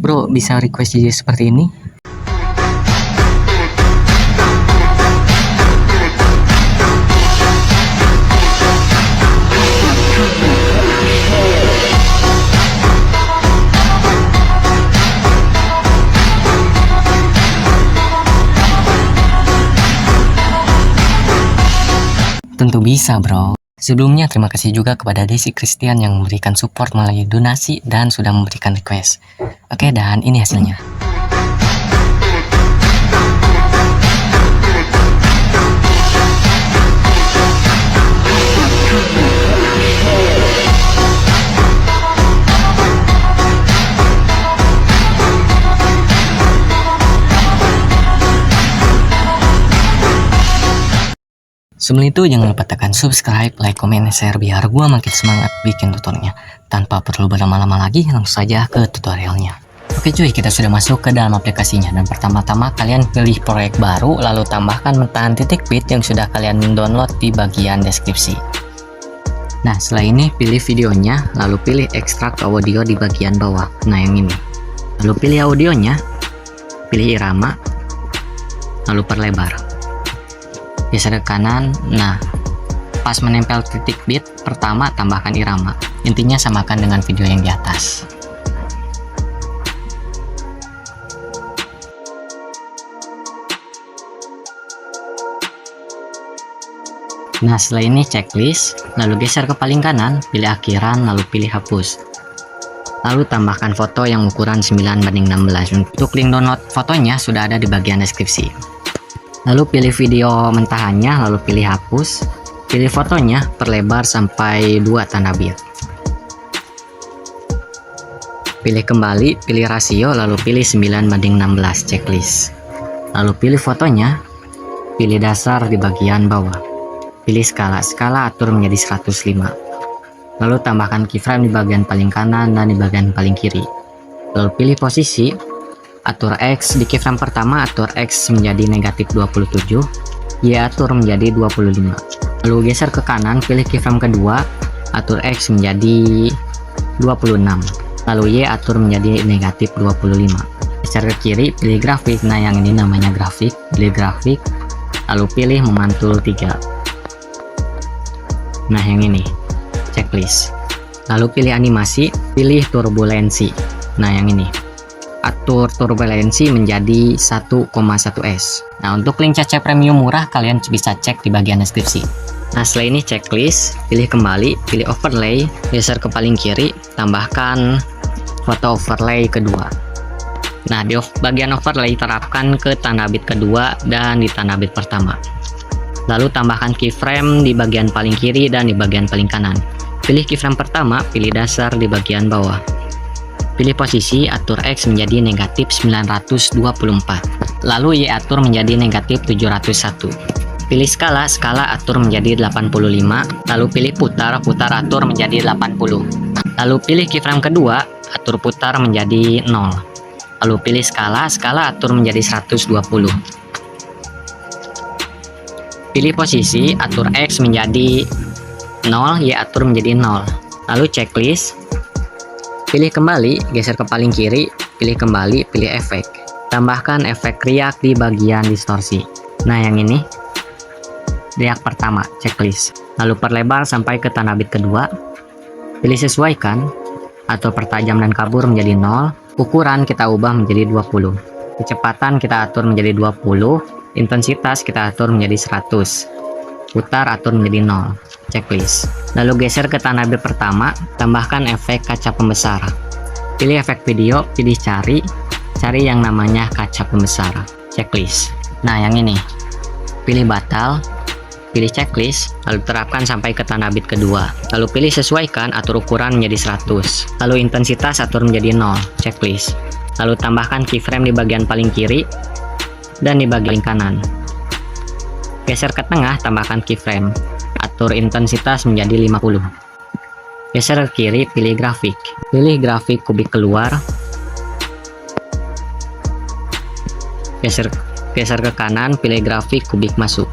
bro bisa request jadi seperti ini? Tentu bisa bro. Sebelumnya terima kasih juga kepada Desi Christian yang memberikan support melalui donasi dan sudah memberikan request. Oke, dan ini hasilnya. Sebelum itu jangan lupa tekan subscribe, like, comment, share biar gua makin semangat bikin tutorialnya. Tanpa perlu berlama-lama lagi, langsung saja ke tutorialnya. Oke cuy, kita sudah masuk ke dalam aplikasinya dan pertama-tama kalian pilih proyek baru lalu tambahkan mentahan titik bit yang sudah kalian download di bagian deskripsi. Nah, setelah ini pilih videonya, lalu pilih ekstrak audio di bagian bawah. Nah, yang ini. Lalu pilih audionya, pilih irama, lalu perlebar. Geser ke kanan. Nah, pas menempel titik bit pertama tambahkan irama. Intinya samakan dengan video yang di atas. Nah, setelah ini checklist, lalu geser ke paling kanan, pilih akhiran, lalu pilih hapus. Lalu tambahkan foto yang ukuran 9:16. Untuk link download fotonya sudah ada di bagian deskripsi. Lalu pilih video mentahannya, lalu pilih hapus, pilih fotonya, perlebar sampai 2 tanda bit. Pilih kembali, pilih rasio, lalu pilih 9:16 checklist. Lalu pilih fotonya, pilih dasar di bagian bawah. Pilih skala, atur menjadi 105. Lalu tambahkan keyframe di bagian paling kanan dan di bagian paling kiri. Lalu pilih posisi, atur X di keyframe pertama, atur X menjadi negatif 27, Y atur menjadi 25. Lalu geser ke kanan, pilih keyframe kedua, atur X menjadi 26. Lalu Y atur menjadi negatif 25. Geser ke kiri, pilih grafik. Nah, yang ini namanya grafik. Pilih grafik, lalu pilih memantul 3. Nah, yang ini checklist. Lalu pilih animasi, pilih turbulensi. Nah, yang ini atur turbulensi menjadi 1,1S. Nah, untuk link CC premium murah kalian bisa cek di bagian deskripsi. Nah, setelah ini checklist, pilih kembali, pilih overlay, geser ke paling kiri, tambahkan foto overlay kedua. Nah, di bagian overlay terapkan ke tanda bit kedua dan di tanda bit pertama. Lalu tambahkan keyframe di bagian paling kiri dan di bagian paling kanan. Pilih keyframe pertama, pilih dasar di bagian bawah. Pilih posisi, atur X menjadi negatif 924. Lalu Y atur menjadi negatif 701. Pilih skala, atur menjadi 85. Lalu pilih putar atur menjadi 80. Lalu pilih keyframe kedua, atur putar menjadi 0. Lalu pilih skala atur menjadi 120. Pilih posisi, atur X menjadi 0, Y atur menjadi 0. Lalu checklist, pilih kembali, geser ke paling kiri, pilih kembali, pilih efek. Tambahkan efek riak di bagian distorsi. Nah, yang ini riak pertama, checklist. Lalu perlebar sampai ke tanda bit kedua. Pilih sesuaikan, atau pertajam dan kabur menjadi 0. Ukuran kita ubah menjadi 20. Kecepatan kita atur menjadi 20. Intensitas kita atur menjadi 100. Putar atur menjadi 0. Checklist. Lalu geser ke tanda bit pertama, tambahkan efek kaca pembesar. Pilih efek video, pilih cari yang namanya kaca pembesar. Checklist. Nah, yang ini. Pilih batal, pilih checklist, lalu terapkan sampai ke tanda bit kedua. Lalu pilih sesuaikan, atur ukuran menjadi 100. Lalu intensitas atur menjadi 0. Checklist. Lalu tambahkan keyframe di bagian paling kiri dan di bagian kanan. Geser ke tengah, tambahkan keyframe. Atur intensitas menjadi 50. Geser ke kiri, pilih grafik. Pilih grafik kubik keluar. Geser ke kanan, pilih grafik kubik masuk.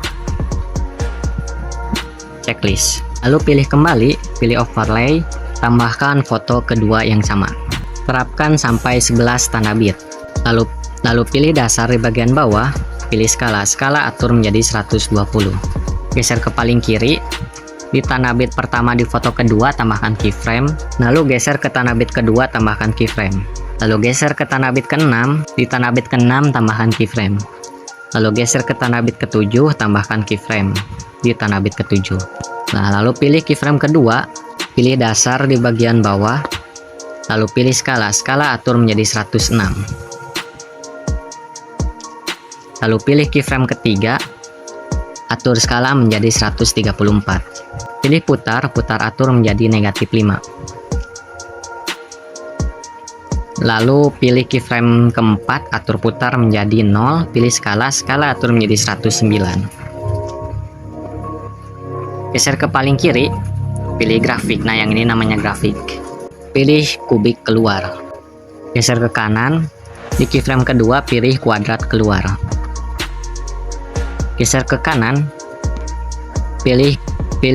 Checklist. Lalu pilih kembali, pilih overlay, tambahkan foto kedua yang sama. Terapkan sampai 11 tanda bit. Lalu pilih dasar di bagian bawah, pilih skala, atur menjadi 120. Geser ke paling kiri, di tanda bit pertama di foto kedua tambahkan keyframe, lalu geser ke tanda bit kedua tambahkan keyframe. Lalu geser ke tanda bit ke-6, di tanda bit ke-6 tambahkan keyframe. Lalu geser ke tanda bit ke-7 tambahkan keyframe di tanda bit ke-7. Nah, lalu pilih keyframe kedua, pilih dasar di bagian bawah, lalu pilih skala, atur menjadi 106. Lalu pilih keyframe ketiga, atur skala menjadi 134. Pilih putar atur menjadi -5. Lalu pilih keyframe keempat, atur putar menjadi 0, pilih skala atur menjadi 109. Geser ke paling kiri, pilih grafik. Nah, yang ini namanya grafik. Pilih kubik keluar. Geser ke kanan, di keyframe kedua pilih kuadrat keluar. Geser ke kanan, pilih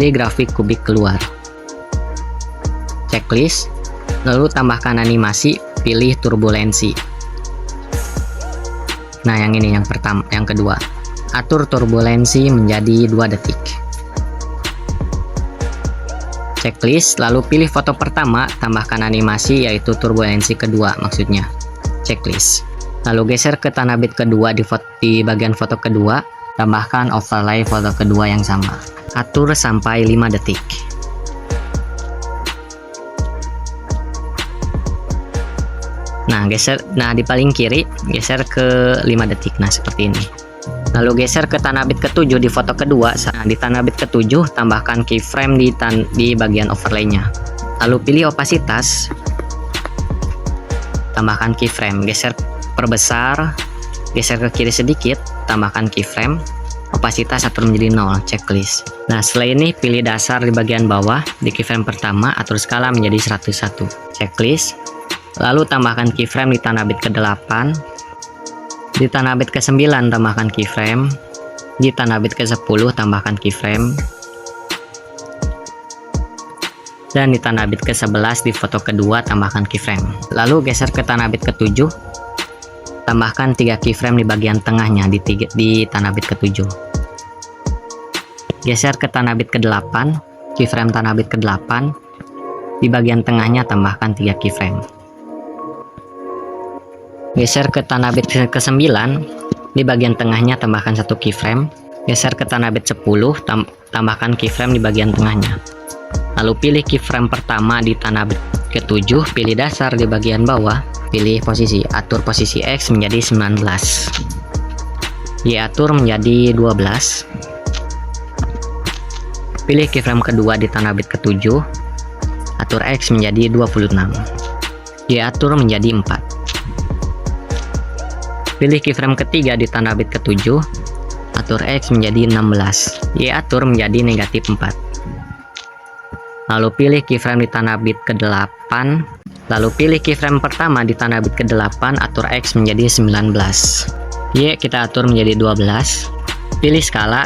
grafik kubik keluar. Checklist, lalu tambahkan animasi, pilih turbulensi. Nah, yang ini yang kedua. Atur turbulensi menjadi 2 detik. Checklist, lalu pilih foto pertama, tambahkan animasi yaitu turbulensi kedua maksudnya. Checklist. Lalu geser ke tanda bit kedua di bagian foto kedua, tambahkan overlay foto kedua yang sama. Atur sampai 5 detik. Nah, di paling kiri geser ke 5 detik. Nah, seperti ini. Lalu geser ke tanda bit ke-7 di foto kedua. Nah, di tanda bit ke-7 tambahkan keyframe di bagian overlay-nya. Lalu pilih opasitas, tambahkan keyframe, geser perbesar, geser ke kiri sedikit, tambahkan keyframe, opasitas atur menjadi 0, checklist. Nah, setelah ini pilih dasar di bagian bawah, di keyframe pertama atur skala menjadi 101, checklist. Lalu tambahkan keyframe di tanda bit ke-8, di tanda bit ke-9 tambahkan keyframe, di tanda bit ke-10 tambahkan keyframe, dan di tanda bit ke-11 di foto kedua tambahkan keyframe. Lalu geser ke tanda bit ke-7, tambahkan 3 keyframe di bagian tengahnya di tanda bit ke-7. Geser ke tanda bit ke-8, keyframe tanda bit ke-8, di bagian tengahnya tambahkan 3 keyframe. Geser ke tanda bit ke-9, di bagian tengahnya tambahkan 1 keyframe. Geser ke tanda bit 10, tambahkan keyframe di bagian tengahnya. Lalu pilih keyframe pertama di tanda bit ke-7, pilih dasar di bagian bawah, pilih posisi, atur posisi X menjadi 19, Y atur menjadi 12. Pilih keyframe kedua di tanda bit ke-7, atur X menjadi 26, Y atur menjadi 4. Pilih keyframe ketiga di tanda bit ke-7, atur X menjadi 16, Y atur menjadi -4. Lalu pilih keyframe di tanda bit ke-8, lalu pilih keyframe pertama di tanda bit ke-8, atur X menjadi 19, Y kita atur menjadi 12. Pilih skala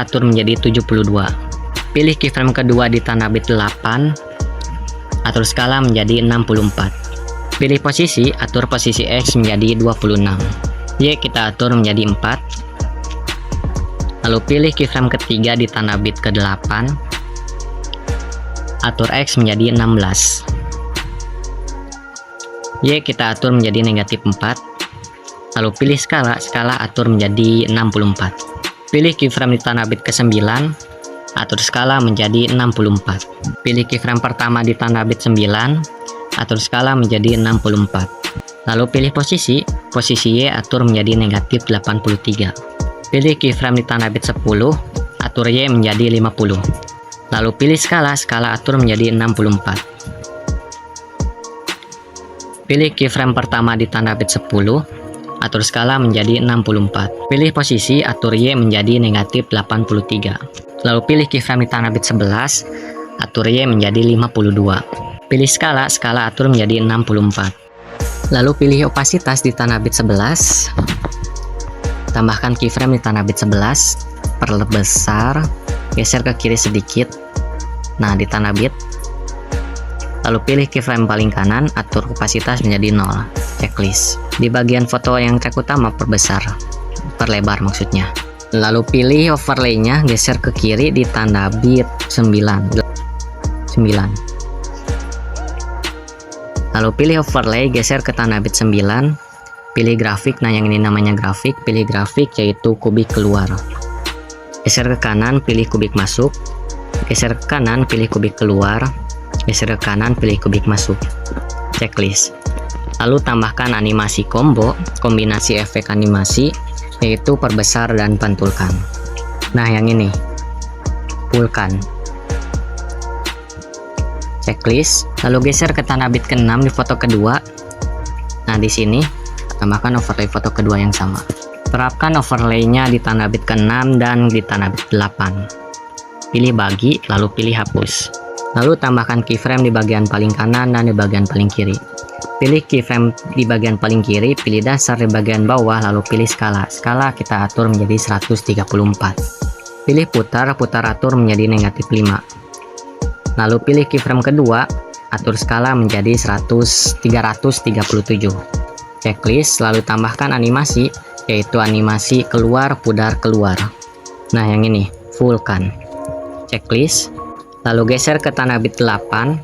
atur menjadi 72. Pilih keyframe kedua di tanda bit 8, atur skala menjadi 64. Pilih posisi, atur posisi X menjadi 26, Y kita atur menjadi 4. Lalu pilih keyframe ketiga di tanda bit ke-8, atur X menjadi 16, Y kita atur menjadi -4. Lalu pilih skala atur menjadi 64. Pilih keyframe di tanda bit ke-9, atur skala menjadi 64. Pilih keyframe pertama di tanda bit 9, atur skala menjadi 64. Lalu pilih posisi Y atur menjadi -83. Pilih keyframe di tanda bit 10, atur Y menjadi 50. Lalu pilih skala atur menjadi 64. Pilih keyframe pertama di tanda bit 10, atur skala menjadi 64. Pilih posisi, atur Y menjadi -83. Lalu pilih keyframe di tanda bit 11, atur Y menjadi 52. Pilih skala atur menjadi 64. Lalu pilih opasitas di tanda bit 11, tambahkan keyframe di tanda bit 11, perbesar, geser ke kiri sedikit. Nah, di tanda bit, Lalu pilih keyframe paling kanan, atur opasitas menjadi 0. Checklist. Di bagian foto yang track utama perbesar, perlebar maksudnya. Lalu pilih overlay-nya, geser ke kiri di tanda bit 9. Lalu pilih overlay, geser ke tanda bit 9. Pilih grafik, nah yang ini namanya grafik. Pilih grafik yaitu kubik keluar. Geser ke kanan, pilih kubik masuk. Geser ke kanan, pilih kubik keluar. Geser ke kanan, pilih kubik masuk. Checklist. Lalu tambahkan animasi combo, kombinasi efek animasi, yaitu perbesar dan pantulkan. Nah yang ini, fullkan. Checklist. Lalu geser ke tanda bit ke-6 di foto kedua. Nah di sini tambahkan overlay foto kedua yang sama. Terapkan overlay-nya di tanda bit ke-6 dan di tanda bit 8. Pilih bagi, lalu pilih hapus. Lalu tambahkan keyframe di bagian paling kanan dan di bagian paling kiri. Pilih keyframe di bagian paling kiri, pilih dasar di bagian bawah, lalu pilih skala. Skala kita atur menjadi 134. Pilih putar, putar atur menjadi negatif 5. Lalu pilih keyframe kedua, atur skala menjadi 337. Checklist, lalu tambahkan animasi, yaitu animasi keluar, pudar, keluar. Nah yang ini, fullkan. Checklist, lalu geser ke tanda bit 8,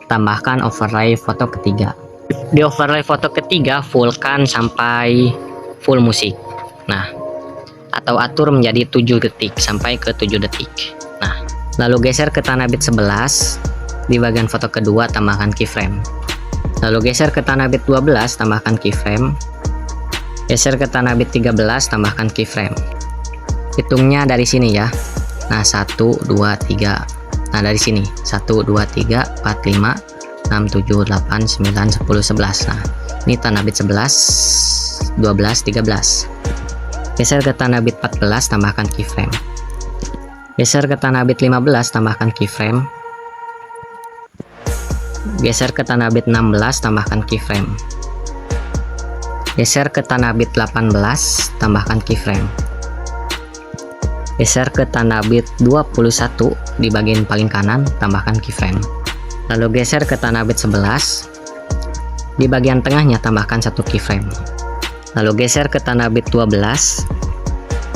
tambahkan overlay foto ketiga. Di overlay foto ketiga, fullkan sampai full musik. Nah, atau atur menjadi 7 detik, sampai ke 7 detik. Nah, lalu geser ke tanda bit 11, di bagian foto kedua, tambahkan keyframe. Lalu geser ke tanda bit 12, tambahkan keyframe. Geser ke tanda bit 13, tambahkan keyframe. Hitungnya dari sini ya. Nah 1, 2, 3. Nah dari sini 1, 2, 3, 4, 5, 6, 7, 8, 9, 10, 11. Nah ini tanda bit 11, 12, 13. Geser ke tanda bit 14, tambahkan keyframe. Geser ke tanda bit 15, tambahkan keyframe. Geser ke tanda bit 16, tambahkan keyframe. Geser ke tanda bit 18, tambahkan keyframe. Geser ke tanda bit 21 di bagian paling kanan, tambahkan keyframe. Lalu geser ke tanda bit 11, di bagian tengahnya tambahkan 1 keyframe. Lalu geser ke tanda bit 12,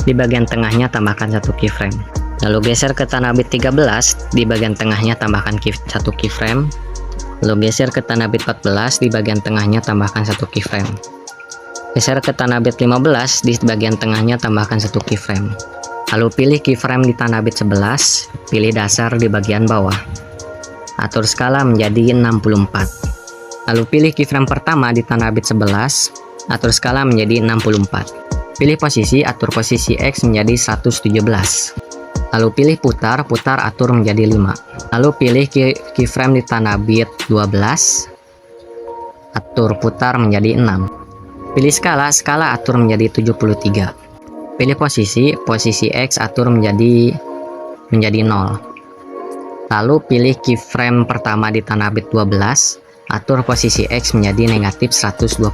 di bagian tengahnya tambahkan 1 keyframe. Lalu geser ke tanda bit 13, di bagian tengahnya tambahkan 1 keyframe. Lalu geser ke tanda bit 14, di bagian tengahnya tambahkan 1 keyframe. Geser ke tanda bit 15, di bagian tengahnya tambahkan 1 keyframe. Lalu pilih keyframe di tanda bit 11, pilih dasar di bagian bawah. Atur skala menjadi 64. Lalu pilih keyframe pertama di tanda bit 11, atur skala menjadi 64. Pilih posisi, atur posisi X menjadi 117. Lalu pilih putar, putar atur menjadi 5. Lalu pilih keyframe di tanda bit 12, atur putar menjadi 6. Pilih skala, skala atur menjadi 73. Pilih posisi, posisi X atur menjadi 0. Lalu pilih keyframe pertama di tanda bit 12, atur posisi X menjadi negatif 125.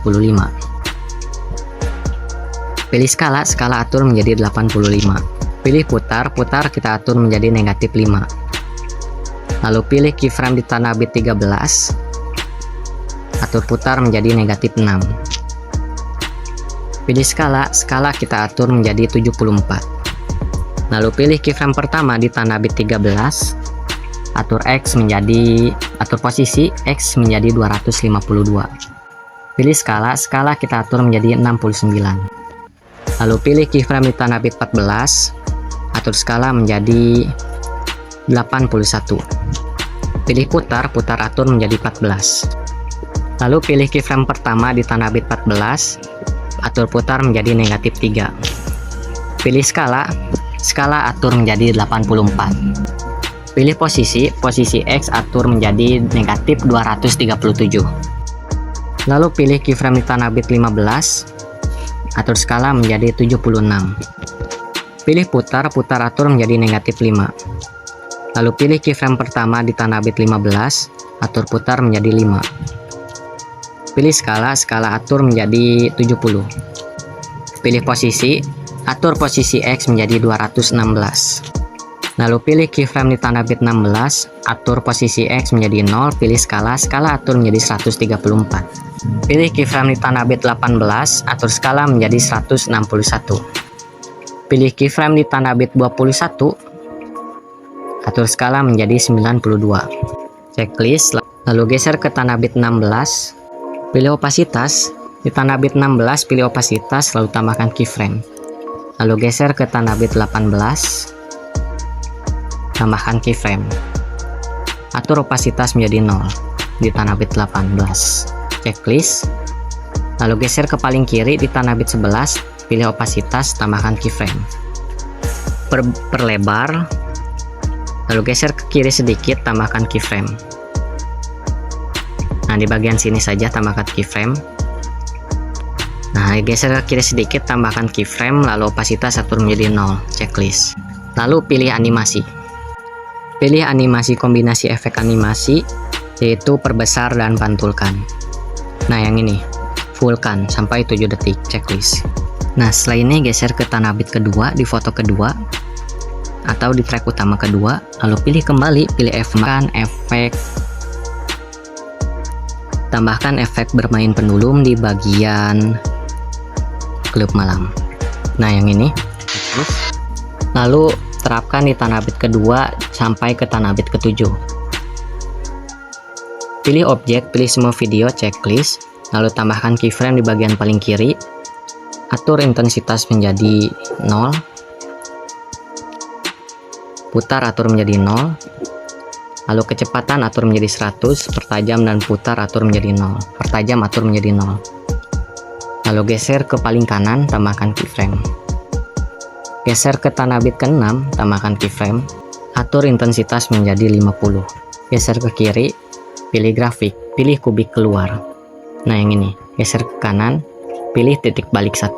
Pilih skala, skala atur menjadi 85. Pilih putar, putar kita atur menjadi negatif 5. Lalu pilih keyframe di tanda bit 13, atur putar menjadi negatif 6. Pilih skala, skala kita atur menjadi 74. Lalu pilih keyframe pertama di tanda bit 13, atur posisi X menjadi 252. Pilih skala, skala kita atur menjadi 69. Lalu pilih keyframe di tanda bit 14, atur skala menjadi 81. Pilih putar, putar atur menjadi 14. Lalu pilih keyframe pertama di tanda bit 14, atur putar menjadi negatif 3. Pilih skala, skala atur menjadi 84. Pilih posisi, posisi X atur menjadi negatif 237. Lalu pilih keyframe di tanda bit 15, atur skala menjadi 76. Pilih putar, putar atur menjadi negatif 5. Lalu pilih keyframe pertama di tanda bit 15, atur putar menjadi 5. Pilih skala, skala atur menjadi 70. Pilih posisi, atur posisi X menjadi 216. Lalu pilih keyframe di tanda bit 16, atur posisi X menjadi 0, pilih skala, skala atur menjadi 134. Pilih keyframe di tanda bit 18, atur skala menjadi 161. Pilih keyframe di tanda bit 21, atur skala menjadi 92. Checklist, lalu geser ke tanda bit 16, pilih opasitas, di tanda bit 16 pilih opasitas, lalu tambahkan keyframe. Lalu geser ke tanda bit 18, tambahkan keyframe. Atur opasitas menjadi 0 di tanda bit 18. Checklist, lalu geser ke paling kiri di tanda bit 11, pilih opasitas, tambahkan keyframe. Perlebar, lalu geser ke kiri sedikit, tambahkan keyframe. Nah, di bagian sini saja tambahkan keyframe. Nah, geser ke kiri sedikit, tambahkan keyframe, lalu opasitas atur menjadi 0. Checklist. Lalu pilih animasi. Pilih animasi kombinasi efek animasi, yaitu perbesar dan pantulkan. Nah, yang ini, fullkan sampai 7 detik. Checklist. Nah, setelah ini geser ke tanda bit kedua di foto kedua, atau di track utama kedua, lalu pilih kembali, pilih efek. Tambahkan efek bermain pendulum di bagian klub malam. Nah, yang ini. Lalu terapkan di tanda bit kedua sampai ke tanda bit ketujuh. Pilih objek, pilih semua video, checklist, lalu tambahkan keyframe di bagian paling kiri. Atur intensitas menjadi 0. Putar atur menjadi 0. Lalu kecepatan atur menjadi 100, pertajam dan putar atur menjadi 0. Pertajam atur menjadi 0. Lalu geser ke paling kanan, tambahkan keyframe. Geser ke tanda bit ke-6, tambahkan keyframe. Atur intensitas menjadi 50. Geser ke kiri, pilih grafik, pilih kubik keluar. Nah, yang ini, geser ke kanan, pilih titik balik 1.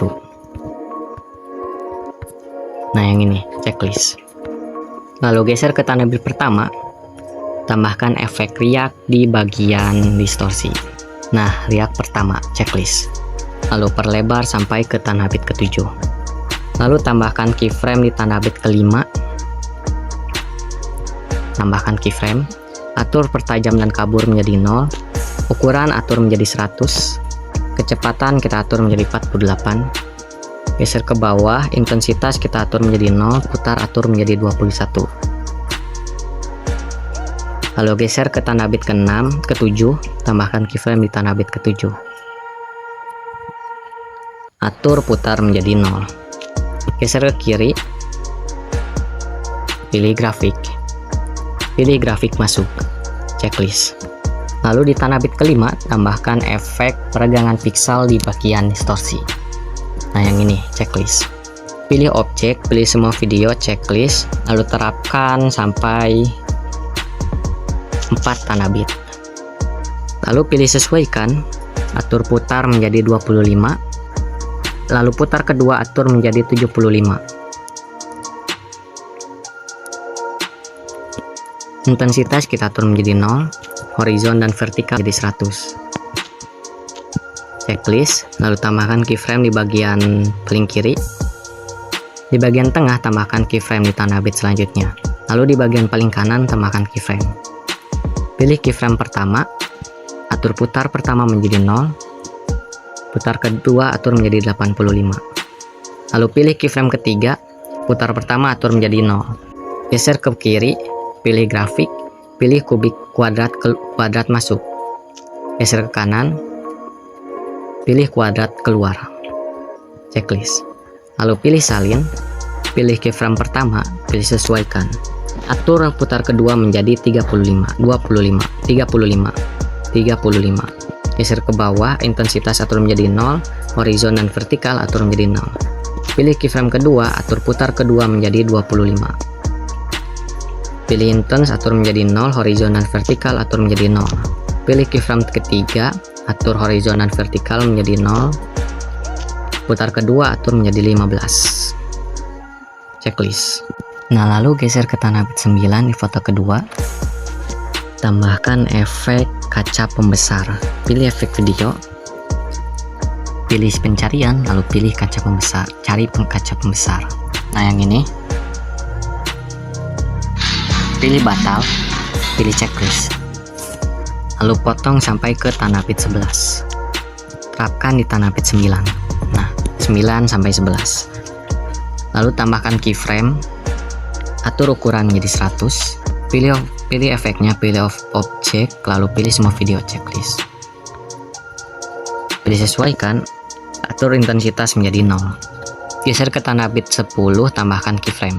Nah, yang ini, checklist. Lalu geser ke tanda bit pertama, tambahkan efek riak di bagian distorsi. Nah, riak pertama, checklist. Lalu perlebar sampai ke tanda bit ke-7. Lalu tambahkan keyframe di tanda bit ke-5. Tambahkan keyframe. Atur pertajam dan kabur menjadi 0. Ukuran atur menjadi 100. Kecepatan kita atur menjadi 48. Geser ke bawah, intensitas kita atur menjadi 0. Putar atur menjadi 21. Lalu geser ke tanda bit ke-6, ke-7, tambahkan keyframe di tanda bit ke-7. Atur putar menjadi 0. Geser ke kiri, pilih grafik. Pilih grafik masuk, checklist. Lalu di tanda bit ke-5, tambahkan efek peregangan piksel di bagian distorsi. Nah, yang ini, checklist. Pilih objek, pilih semua video, checklist, lalu terapkan sampai 4 tanda bit. Lalu pilih sesuaikan, atur putar menjadi 25. Lalu putar kedua atur menjadi 75. Intensitas kita atur menjadi 0. Horizon dan vertikal jadi 100. Checklist, lalu tambahkan keyframe di bagian paling kiri. Di bagian tengah tambahkan keyframe di tanda bit selanjutnya. Lalu di bagian paling kanan tambahkan keyframe. Pilih keyframe pertama, atur putar pertama menjadi 0. Putar kedua atur menjadi 85. Lalu pilih keyframe ketiga, putar pertama atur menjadi 0. Geser ke kiri, pilih grafik, pilih kubik kuadrat masuk. Geser ke kanan, pilih kuadrat keluar. Checklist. Lalu pilih salin, pilih keyframe pertama, pilih sesuaikan. Atur putar kedua menjadi 35, 25, 35, 35. Geser ke bawah, intensitas atur menjadi 0, horizon dan vertikal atur menjadi 0. Pilih keyframe kedua, atur putar kedua menjadi 25. Pilih intense, atur menjadi 0, horizon dan vertikal atur menjadi 0. Pilih keyframe ketiga, atur horizon dan vertikal menjadi 0. Putar kedua atur menjadi 15. Checklist. Nah, lalu geser ke tanda bit 9 di foto kedua. Tambahkan efek kaca pembesar. Pilih efek video, pilih pencarian, lalu pilih kaca pembesar. Cari kaca pembesar. Nah, yang ini. pilih batal, pilih checklist. Lalu potong sampai ke tanah bit 11. Terapkan di tanah bit 9. Nah, 9 sampai 11. Lalu tambahkan keyframe, atur ukuran menjadi 100, pilih efeknya, pilih objek, lalu pilih semua video checklist. Disesuaikan, atur intensitas menjadi 0. Geser ke tanah bit 10, tambahkan keyframe.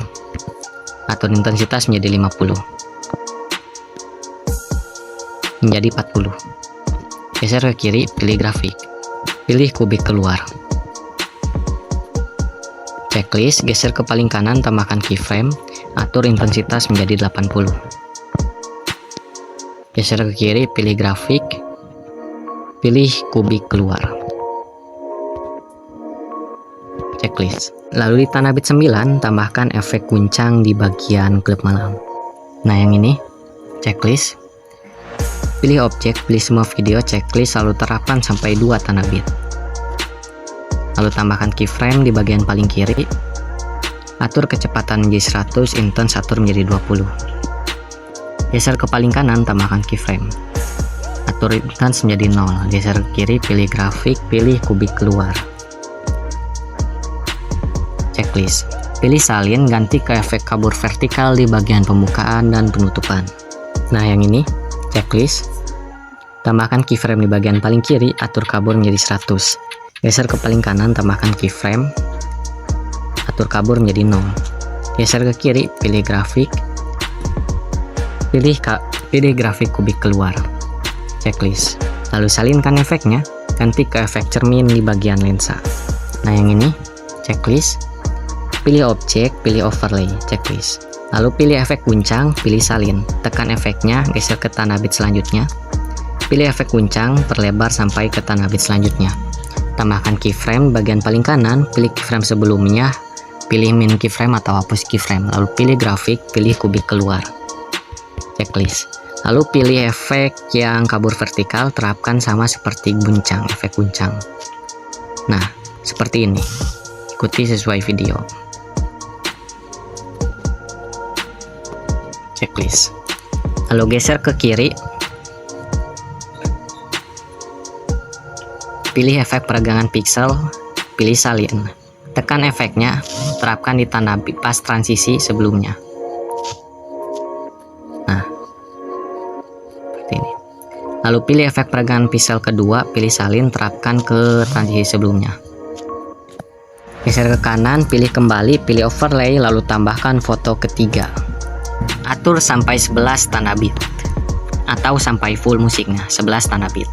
Atur intensitas menjadi 50. Menjadi 40. Geser ke kiri, pilih grafik. Pilih kubik keluar. Checklist, geser ke paling kanan, tambahkan keyframe. Atur intensitas menjadi 80. Geser ke kiri, pilih grafik. Pilih kubik keluar. Checklist. Lalu di tanah bit 9 tambahkan efek guncang di bagian klip malam. Nah, yang ini checklist. Pilih objek, pilih semua video checklist, lalu terapkan sampai 2 tanah bit. Lalu tambahkan keyframe di bagian paling kiri. Atur kecepatan menjadi 100, intense atur menjadi 20. Geser ke paling kanan, tambahkan keyframe. Atur intense menjadi 0. Geser ke kiri, pilih grafik, pilih kubik keluar. Checklist. Pilih salin, ganti ke efek kabur vertikal di bagian pembukaan dan penutupan. Nah, yang ini checklist. Tambahkan keyframe di bagian paling kiri, atur kabur menjadi 100. Geser ke paling kanan, tambahkan keyframe. Atur kabur menjadi 0. Geser ke kiri, pilih grafik. Pilih grafik kubik keluar. Checklist. Lalu salinkan efeknya, ganti ke efek cermin di bagian lensa. Nah, yang ini checklist. Pilih objek, pilih overlay, checklist. Lalu pilih efek guncang, pilih salin. Tekan efeknya, geser ke tanah bit selanjutnya. Pilih efek guncang, perlebar sampai ke tanah bit selanjutnya. Tambahkan keyframe bagian paling kanan, pilih keyframe sebelumnya, pilih min keyframe atau hapus keyframe. Lalu pilih grafik, pilih kubik keluar. Checklist. Lalu pilih efek yang kabur vertikal, terapkan sama seperti guncang, efek guncang. Nah, seperti ini. Ikuti sesuai video. Checklist. Lalu geser ke kiri. Pilih efek peregangan pixel, pilih salin. Tekan efeknya, terapkan di tanah bit pas transisi sebelumnya. Nah, seperti ini. Lalu pilih efek peregangan pixel kedua, pilih salin, terapkan ke transisi sebelumnya. Geser ke kanan, pilih kembali, pilih overlay, lalu tambahkan foto ketiga. Atur sampai 11 tanah bit atau sampai full musiknya 11 tanah bit.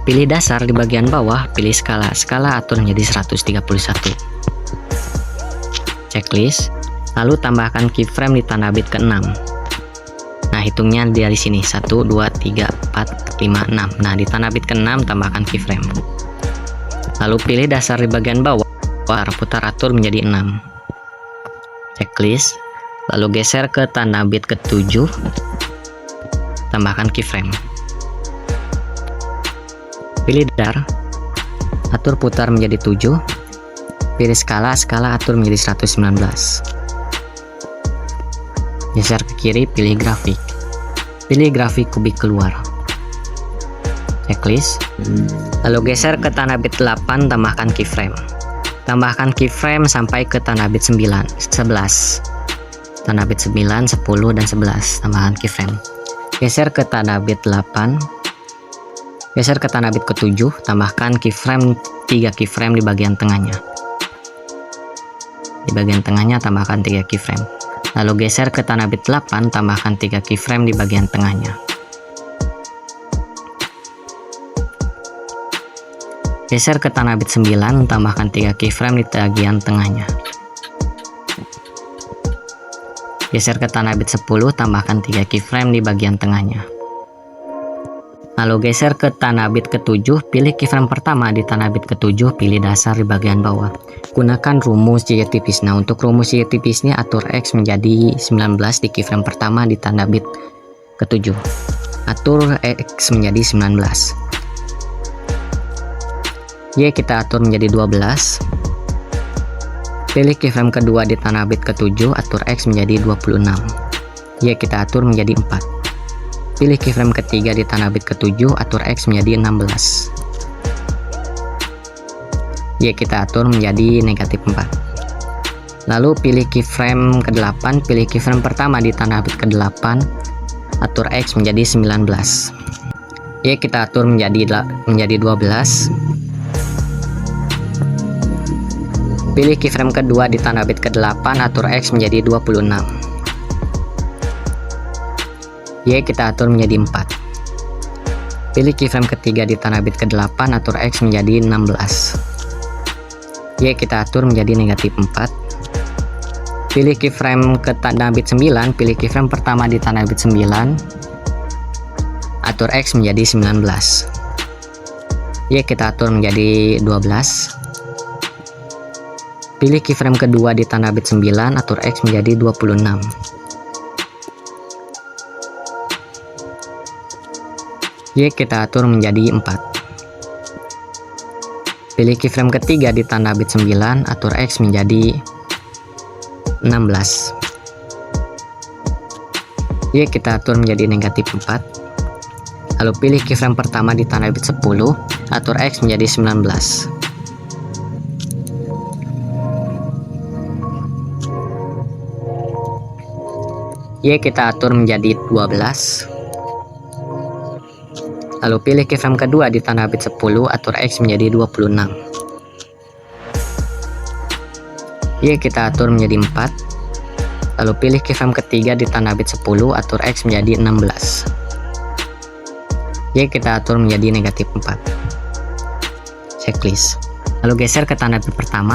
Pilih dasar di bagian bawah, pilih skala. Skala atur menjadi 131. Checklist. Lalu tambahkan keyframe di tanah bit ke-6. Nah, hitungnya dari sini 1 2 3 4 5 6. Nah, di tanah bit ke-6 tambahkan keyframe. Lalu pilih dasar di bagian bawah, putar atur menjadi 6. Checklist. Lalu geser ke tanah bit ke-7, tambahkan keyframe. Pilih dar, atur putar menjadi 7. Pilih skala, skala atur menjadi 119. Geser ke kiri, pilih grafik. Pilih grafik kubik keluar. Checklist. Lalu geser ke tanah bit 8, tambahkan keyframe. Tambahkan keyframe sampai ke tanah bit 9, 11. Tanah bit 9, 10, dan 11. Tambahkan keyframe. Geser ke tanah bit 8. Geser ke tanah bit ke-7. Tambahkan keyframe 3 keyframe di bagian tengahnya. Di bagian tengahnya tambahkan 3 keyframe. Lalu geser ke tanah bit 8. Tambahkan 3 keyframe di bagian tengahnya. Geser ke tanah bit 9. Tambahkan 3 keyframe di bagian tengahnya. Geser ke tanah bit 10, tambahkan 3 keyframe di bagian tengahnya. Lalu geser ke tanah bit ke-7, pilih keyframe pertama di tanah bit ke-7, pilih dasar di bagian bawah. Gunakan rumus jika tipis. Nah, untuk rumus jika tipisnya atur X menjadi 19 di keyframe pertama di tanah bit ke-7. Atur X menjadi 19. Y kita atur menjadi 12. Pilih keyframe kedua di tanah bit ke-7, atur X menjadi 26. Y kita atur menjadi 4. Pilih keyframe ketiga di tanah bit ke-7, atur X menjadi 16. Y kita atur menjadi negatif 4. Lalu pilih keyframe ke-8, pilih keyframe pertama di tanah bit ke-8, atur X menjadi 19. Y kita atur menjadi 12. Pilih keyframe kedua di tanah bit ke-8, atur X menjadi 26. Y kita atur menjadi 4. Pilih keyframe ketiga di tanah bit ke-8, atur X menjadi 16. Y kita atur menjadi negatif 4. Pilih keyframe ke tanah bit 9, pilih keyframe pertama di tanah bit 9, atur X menjadi 19. Y kita atur menjadi 12. Pilih keyframe kedua di tanah bit 9, atur X menjadi 26. Y kita atur menjadi 4. Pilih keyframe ketiga di tanah bit 9, atur X menjadi 16. Y kita atur menjadi negatif 4. Lalu pilih keyframe pertama di tanah bit 10, atur X menjadi 19. Y kita atur menjadi 12. Lalu pilih keyframe kedua di tanah bit 10, atur X menjadi 26. Y kita atur menjadi 4. Lalu pilih keyframe ketiga di tanah bit 10, atur X menjadi 16. Y kita atur menjadi negatif 4. Checklist. Lalu geser ke tanah bit pertama.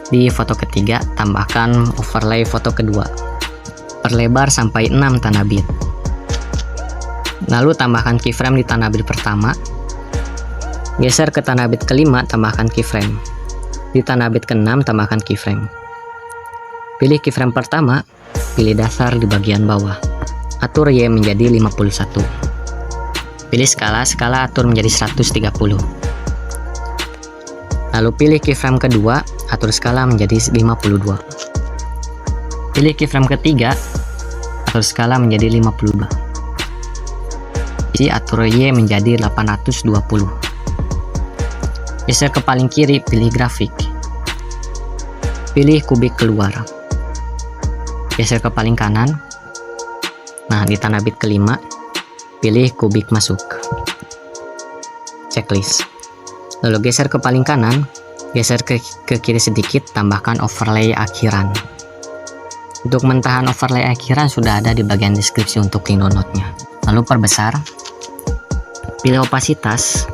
Di foto ketiga, tambahkan overlay foto kedua. Perlebar sampai 6 tanah bit. Lalu tambahkan keyframe di tanah bit pertama. Geser ke tanah bit kelima, tambahkan keyframe. Di tanah bit ke-6, tambahkan keyframe. Pilih keyframe pertama, pilih dasar di bagian bawah. Atur Y menjadi 51. Pilih skala atur menjadi 130. Lalu pilih keyframe kedua, atur skala menjadi 52. Pilih keyframe ketiga, atur skala menjadi 52. Atur Y menjadi 820. Geser ke paling kiri, pilih grafik. Pilih kubik keluar. Geser ke paling kanan. Nah, di tanah bit kelima, pilih kubik masuk. Checklist. Lalu geser ke paling kanan, geser ke kiri sedikit, tambahkan overlay akhiran. Untuk mentahan overlay akhiran sudah ada di bagian deskripsi untuk link downloadnya. Lalu perbesar. Pilih opasitas,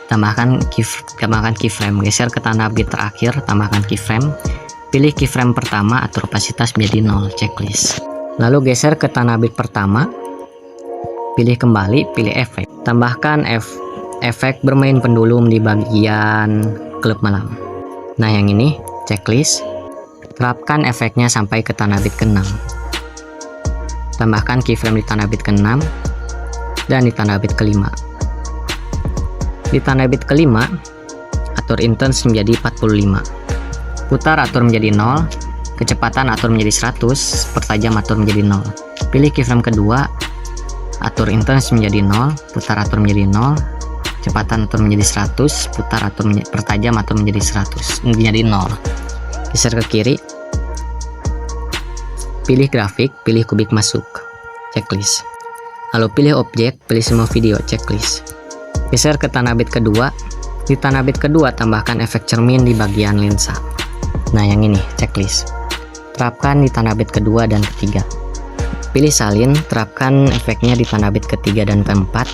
tambahkan keyframe, geser ke tanah bit terakhir, tambahkan keyframe, pilih keyframe pertama, atur opasitas menjadi 0, checklist. Lalu geser ke tanah bit pertama, pilih kembali, pilih efek, tambahkan efek bermain pendulum di bagian klub malam. Nah, yang ini checklist, terapkan efeknya sampai ke tanah bit ke-6. Tambahkan keyframe di tanah bit ke-6 dan di tanah bit ke-5. Di tanah bit ke-5, atur intense menjadi 45. Putar atur menjadi 0, kecepatan atur menjadi 100, pertajam atur menjadi 0. Pilih keyframe kedua, atur intense menjadi 0, putar atur menjadi 0, kecepatan atur menjadi 100, putar atur pertajam atur menjadi 0. Geser ke kiri. Pilih grafik, pilih kubik masuk, checklist. Lalu pilih objek, pilih semua video, checklist. Geser ke tanah bit kedua. Di tanah bit kedua, tambahkan efek cermin di bagian lensa. Nah, yang ini, checklist. Terapkan di tanah bit kedua dan ketiga. Pilih salin, terapkan efeknya di tanah bit ketiga dan keempat.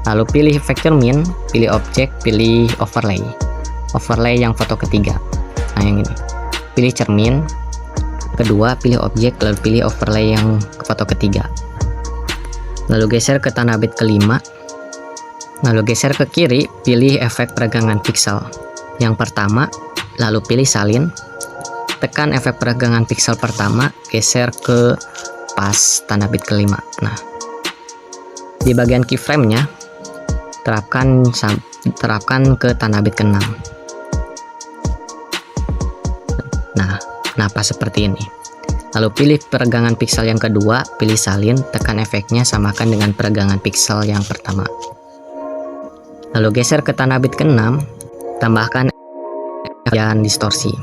Lalu pilih efek cermin, pilih objek, pilih overlay. Overlay yang foto ketiga. Nah, yang ini. Pilih cermin. Kedua, pilih objek, lalu pilih overlay yang foto ketiga. Lalu geser ke tanah bit kelima. Lalu geser ke kiri, pilih efek peregangan pixel. Yang pertama, lalu pilih salin. Tekan efek peregangan pixel pertama, geser ke pas tanah bit kelima. Nah, di bagian keyframe-nya, terapkan ke tanah bit ke-6. Nah, pas seperti ini. Lalu pilih peregangan piksel yang kedua, pilih salin, tekan efeknya samakan dengan peregangan piksel yang pertama. Lalu geser ke tanah bit ke-6, tambahkan dan distorsi.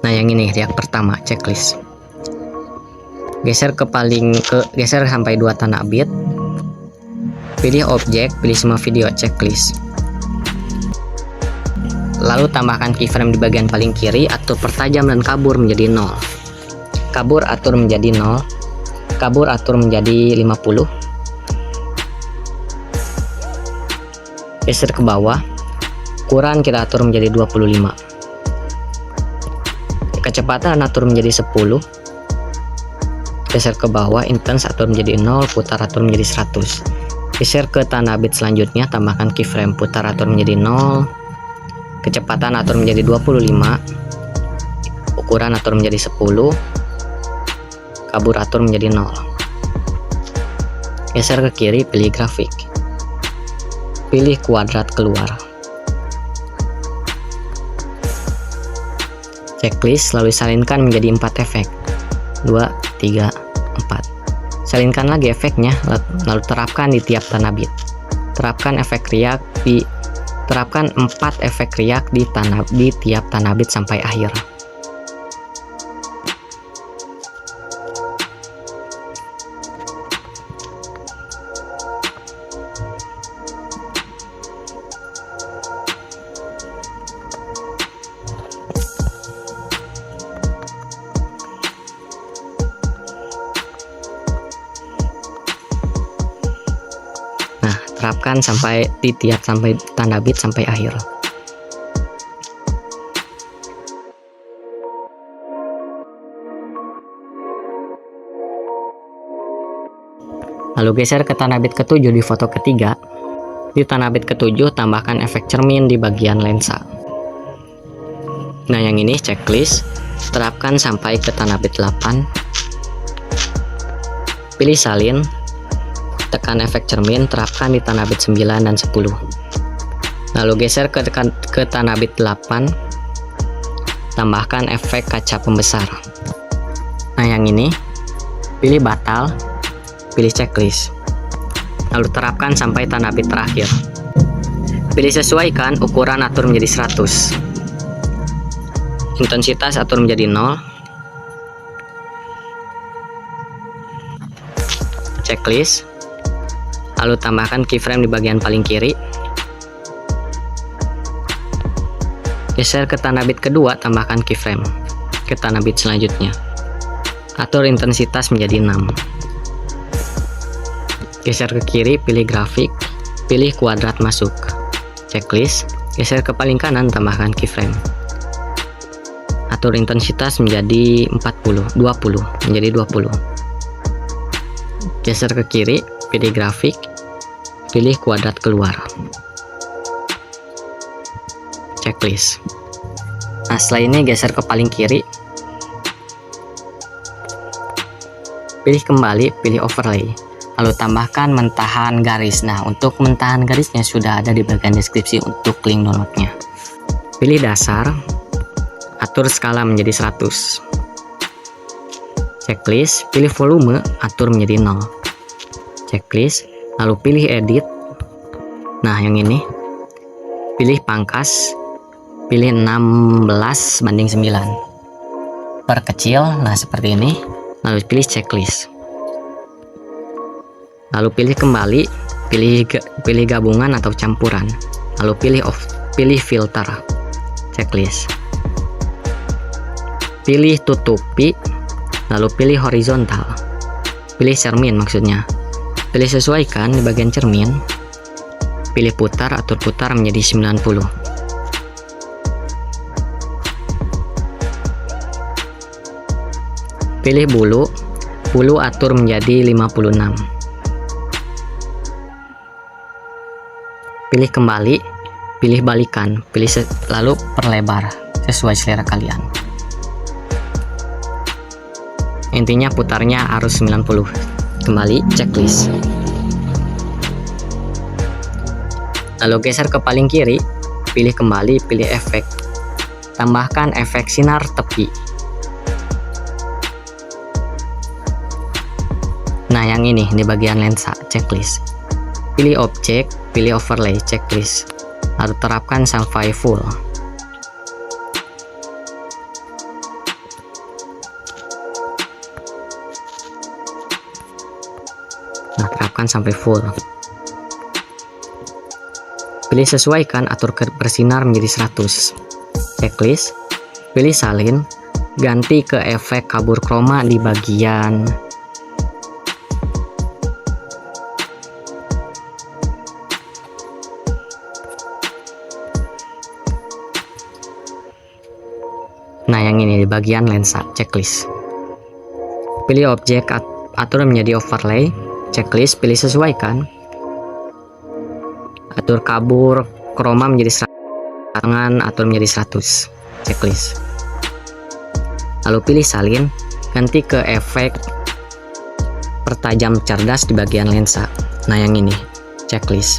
Nah, yang ini riak pertama, checklist. Geser sampai 2 tanah bit. Pilih objek, pilih semua video, checklist. Lalu tambahkan keyframe di bagian paling kiri, atur pertajam dan kabur menjadi 0. Kabur atur menjadi 0. Kabur atur menjadi 50. Geser ke bawah. Ukuran kita atur menjadi 25. Kecepatan atur menjadi 10. Geser ke bawah, intense atur menjadi 0, putar atur menjadi 100. Geser ke tanah bit selanjutnya, tambahkan keyframe, putar atur menjadi 0. Kecepatan atur menjadi 25. Ukuran atur menjadi 10. Kabur atur menjadi 0. Geser ke kiri, pilih grafik. Pilih kuadrat keluar. Checklist, lalu salinkan menjadi 4 efek. 2, 3, 4. Salinkan lagi efeknya, lalu terapkan di tiap tanah bit. Terapkan 4 efek riak di tiap tanah bit sampai akhir. Terapkan sampai tanda bit sampai akhir. Lalu geser ke tanah bit ke-7 di foto ketiga. Di tanah bit ke-7 tambahkan efek cermin di bagian lensa. Nah, yang ini checklist, terapkan sampai ke tanah bit 8. Pilih salin, tekan efek cermin, terapkan di tanah bit 9 dan 10. Lalu geser ke tanah bit 8, tambahkan efek kaca pembesar. Nah, yang ini pilih batal, pilih checklist, lalu terapkan sampai tanah bit terakhir. Pilih sesuaikan, ukuran atur menjadi 100. Intensitas atur menjadi 0. Checklist, lalu tambahkan keyframe di bagian paling kiri. Geser ke tanah bit kedua, tambahkan keyframe ke tanah bit selanjutnya. Atur intensitas menjadi 6. Geser ke kiri, pilih grafik, pilih kuadrat masuk. Checklist, geser ke paling kanan, tambahkan keyframe. Atur intensitas menjadi 20 menjadi 20. Geser ke kiri, pilih grafik, pilih kuadrat keluar. Checklist. Nah, setelah ini geser ke paling kiri, pilih kembali, pilih overlay, lalu tambahkan mentahan garis. Nah, untuk mentahan garisnya sudah ada di bagian deskripsi untuk link downloadnya. Pilih dasar, atur skala menjadi 100. Checklist, pilih volume, atur menjadi 0. Checklist, lalu pilih edit. Nah, yang ini pilih pangkas, pilih 16:9, perkecil. Nah, seperti ini. Lalu pilih checklist, lalu pilih kembali, pilih gabungan atau campuran, lalu pilih filter. Checklist, pilih tutupi, lalu pilih horizontal, pilih cermin, maksudnya pilih sesuaikan di bagian cermin, pilih putar, atur putar menjadi 90. Pilih bulu atur menjadi 56. Pilih kembali, pilih balikan, lalu perlebar sesuai selera kalian. Intinya putarnya harus 90. Kembali, checklist. Lalu geser ke paling kiri, pilih kembali, pilih efek. Tambahkan efek sinar tepi. Nah, yang ini di bagian lensa, checklist. Pilih objek, pilih overlay, checklist. Lalu terapkan sampai full. Nah, terapkan sampai full. Pilih sesuaikan, atur bersinar menjadi 100. Checklist. Pilih salin, ganti ke efek kabur chroma di bagian yang ini di bagian lensa, checklist. Pilih objek, atur menjadi overlay, checklist, pilih sesuaikan, atur kabur chroma menjadi 100, tangan atur menjadi 100, checklist. Lalu pilih salin, ganti ke efek pertajam cerdas di bagian lensa. Nah, yang ini, checklist.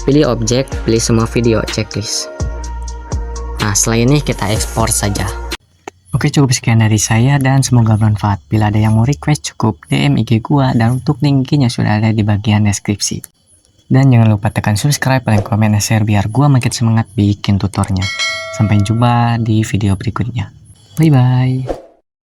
Pilih objek, pilih semua video, checklist. Nah, setelah ini kita ekspor saja. Oke, cukup sekian dari saya dan semoga bermanfaat. Bila ada yang mau request, cukup DM IG gua, dan untuk link IG-nya sudah ada di bagian deskripsi. Dan jangan lupa tekan subscribe, like, komen, dan share biar gua makin semangat bikin tutornya. Sampai jumpa di video berikutnya. Bye bye.